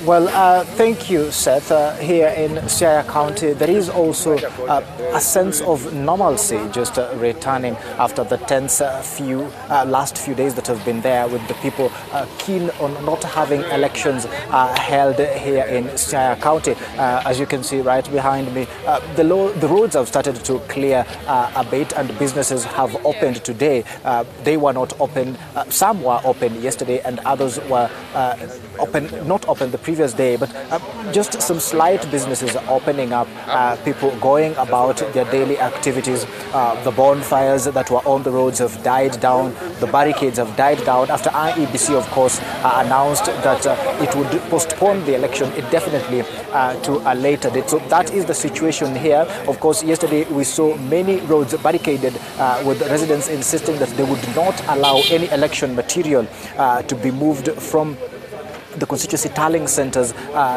Well, thank you, Seth. Here in Siaya County, there is also a sense of normalcy just returning after the tense last few days that have been there, with the people keen on not having elections held here in Siaya County. As you can see right behind me, the roads have started to clear a bit, and businesses have opened today. They were not open. Some were open yesterday, and others were not open the previous day, but just some slight businesses are opening up, people going about their daily activities. The bonfires that were on the roads have died down, the barricades have died down after IEBC, of course, announced that it would postpone the election indefinitely to a later date. So that is the situation here. Of course, yesterday we saw many roads barricaded, with residents insisting that they would not allow any election material to be moved from the constituency tallying centers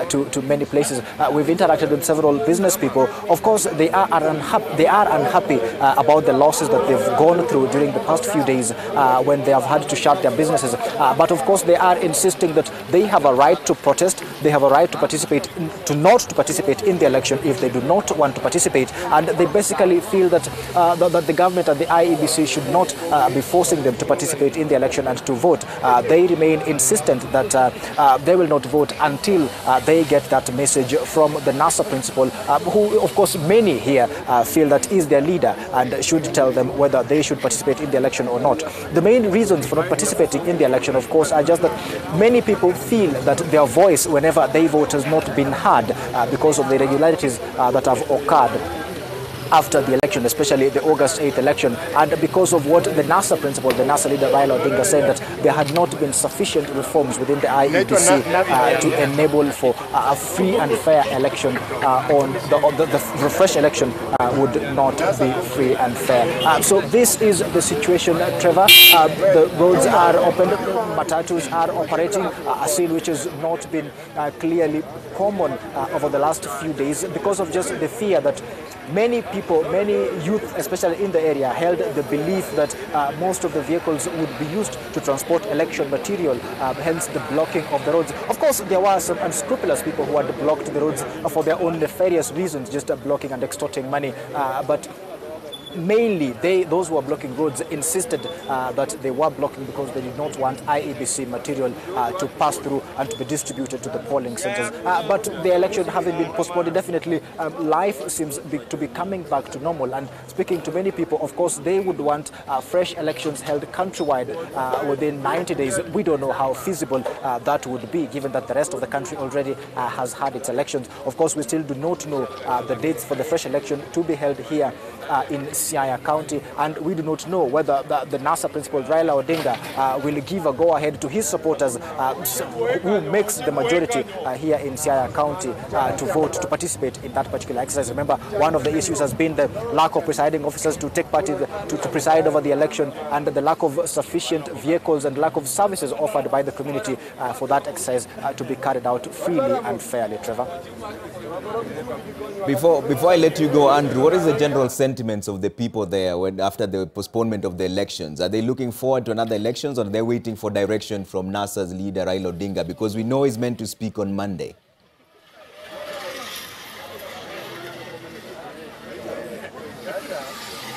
to many places. We've interacted with several business people. Of course, they are unhappy about the losses that they've gone through during the past few days when they have had to shut their businesses. But of course, they are insisting that they have a right to protest. They have a right to participate, not to participate in the election if they do not want to participate. And they basically feel that that the government and the IEBC should not be forcing them to participate in the election and to vote. They remain insistent that they will not vote until they get that message from the NASA principal, who, of course, many here feel that is their leader and should tell them whether they should participate in the election or not. The main reasons for not participating in the election, of course, are just that many people feel that their voice, whenever they vote, has not been heard because of the irregularities that have occurred after the election, especially the August 8th election, and because of what the NASA principal, the NASA leader Raila Odinga, said, that there had not been sufficient reforms within the IEBC to enable for a free and fair election. On the fresh election would not be free and fair. So this is the situation, Trevor. The roads are open, matatus are operating, a scene which has not been clearly common over the last few days because of just the fear that many people, many youth, especially in the area, held the belief that most of the vehicles would be used to transport election material, hence the blocking of the roads. Of course, there were some unscrupulous people who had blocked the roads for their own nefarious reasons, just blocking and extorting money. But mainly, those who were blocking roads insisted that they were blocking because they did not want IEBC material to pass through and to be distributed to the polling centers. But the election having been postponed indefinitely, life seems to be coming back to normal. And speaking to many people, of course, they would want fresh elections held countrywide within 90 days. We don't know how feasible that would be, given that the rest of the country already has had its elections. Of course, we still do not know the dates for the fresh election to be held here in Siaya County, and we do not know whether the NASA principal Raila Odinga will give a go-ahead to his supporters who makes the majority here in Siaya County to vote, to participate in that particular exercise. Remember, one of the issues has been the lack of presiding officers to take part to preside over the election, and the lack of sufficient vehicles and lack of services offered by the community for that exercise to be carried out freely and fairly. Trevor? Before I let you go, Andrew, what is the general sentiments of the people there after the postponement of the elections? Are they looking forward to another elections, or are they waiting for direction from NASA's leader Raila Odinga, because we know he's meant to speak on Monday?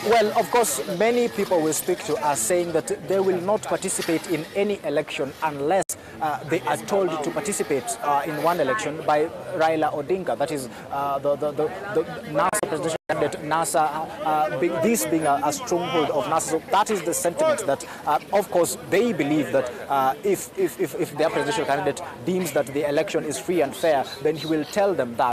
Well, of course, many people we speak to are saying that they will not participate in any election unless they are told to participate in one election by Raila Odinga. That is the NASA presidential candidate, NASA, this being a stronghold of NASA. So that is the sentiment that, of course, they believe that if their presidential candidate deems that the election is free and fair, then he will tell them that.